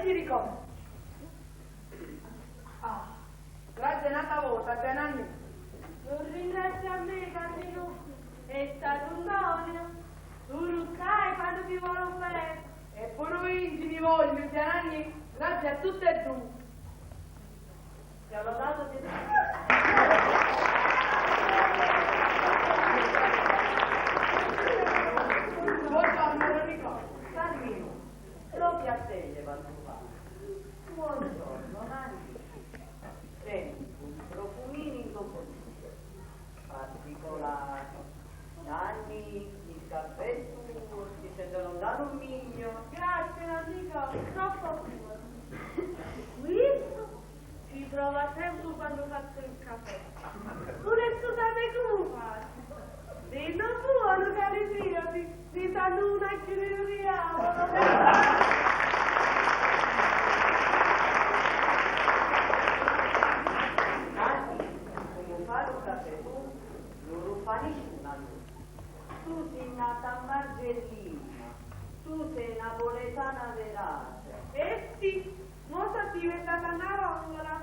ti ricordo. Ah, grazie nata volta, 6 anni. Non ringrazio a me, Carmino. È stato un dono. Tu ruccai quando ti vuole bene. E pure io mi voglio, 6 anni, grazie a tutte e due. Ti ho dato di Buongiorno, lo ricordo. Carmino, proprio a te le va trovato. Buongiorno, Nanni. Senti, profumini in composito, particolari. Nanni, il caffè tuo, ti sento lontano un miglio. Grazie, amico, troppo puro. Questo si trova sempre quando faccio il caffè. Pure scusate come fate. Se non buono, cari figli, mi danno una chirurgia. Nanni, come fare un caffè tu, non lo fa nessuna lui. Tu sei nata a Margellina, tu sei napoletana verace. Sì, molto diventata una rongola.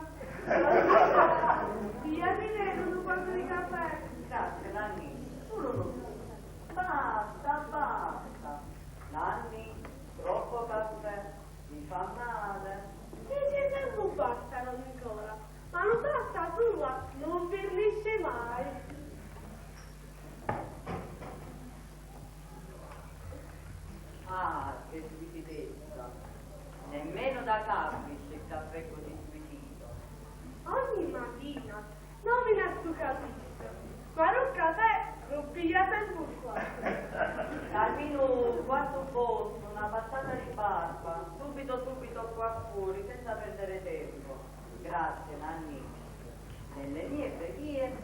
Via mi vedono un quanto di caffè. Grazie, Nanni. Solo lo basta, basta. Nanni, troppo caffè, mi fa male. E non basta, Nicola. Ma non basta tua, non vernisce mai. Ah, che squisitezza. Nemmeno da capisce il caffè così squisito. Ogni mattina nomina stu capisco. Fare un caffè lo piglia sempre qua. Almeno un quarto posto, una passata di barba, subito qua fuori, senza perdere tempo. Grazie, Nanni. Nelle mie preghiere,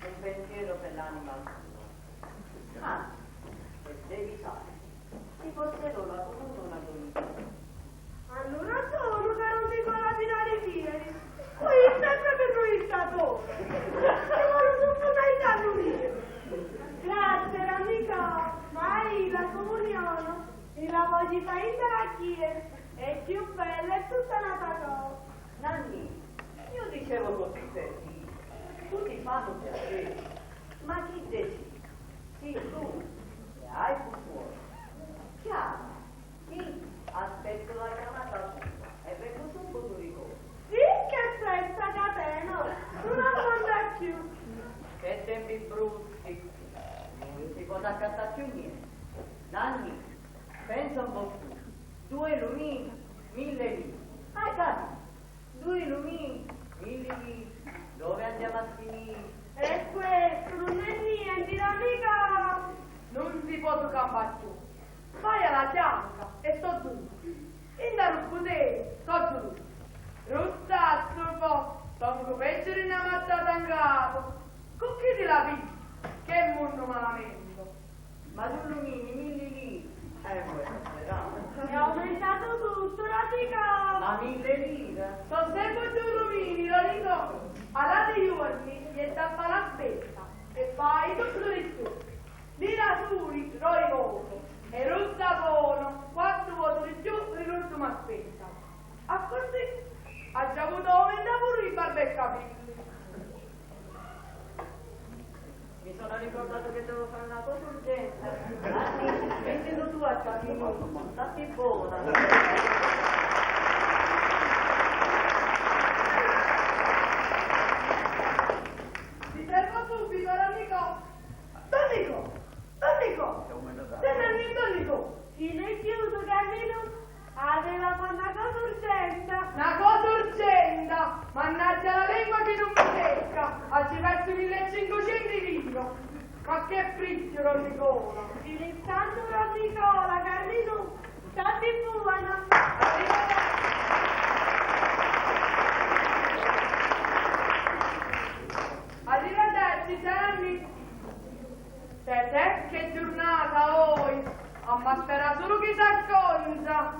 un pensiero per l'anima tua. Anzi, se devi fare, ti porterò la comune domenica. Allora sono che non ti fa la finale ieri. Qui sempre per noi il statore. Ti vuole tutto dai danni. Grazie, amica. Mai la comunione e la voglio fare in la chiesa. È più bella e tutta nata cosa. Nanni, io dicevo così per dire, tu ti fanno piacere, ma chi decide? Sì, tu, che hai più fuori. Chiama, sì, aspetto la chiamata tua e vengo subito tu ricordo. Sì, che festa catena, non aguanta più. Che tempi brutti, non si può accattare più niente. Nanni, pensa un po' tu, 2 lumini, 1000 lire. Hai capito? 2 lumini, 1000 lire, dove andiamo a finire? E questo non è niente, amica. Non si può toccare più. Vai alla fianca e sto giù. In da ruppute, sto giù. Ruzzazzo un po', sto peggio di una mazzata in capo. Con chi ti la pigli? Che mondo malamento. Ma 2 lumini, 1000 lire. È aumentato tutto, amica. Ma 1000 lire? Sono sempre 2 lumini, lo dico. Alla dei giorni gli tappa la spesa e fai tutto di più. Lira sui, roi voto. E ruzza buono, 4 voti di più dell'ultima spesa. A così ha già avuto aumentato pure il barba e capelli. Mi sono ricordato che devo fare una cosa urgente. Nanni, mettilo tu a capire, stai buona. Subito, l'amico! Donnico! Donnico! Se ne è Donnico! Chi l'è chiuso, Carmino? Aveva fatto una cosa urgente. Una cosa urgente! Mannaggia la lingua che non mi secca! Oggi perso 1500 di vino! Ma che fricciolo, Nicola! Il santo Nicola, Carmino, stati buona! Arrivederci, Gianni! Te che giornata, oi! Ma spera solo chi si acconza!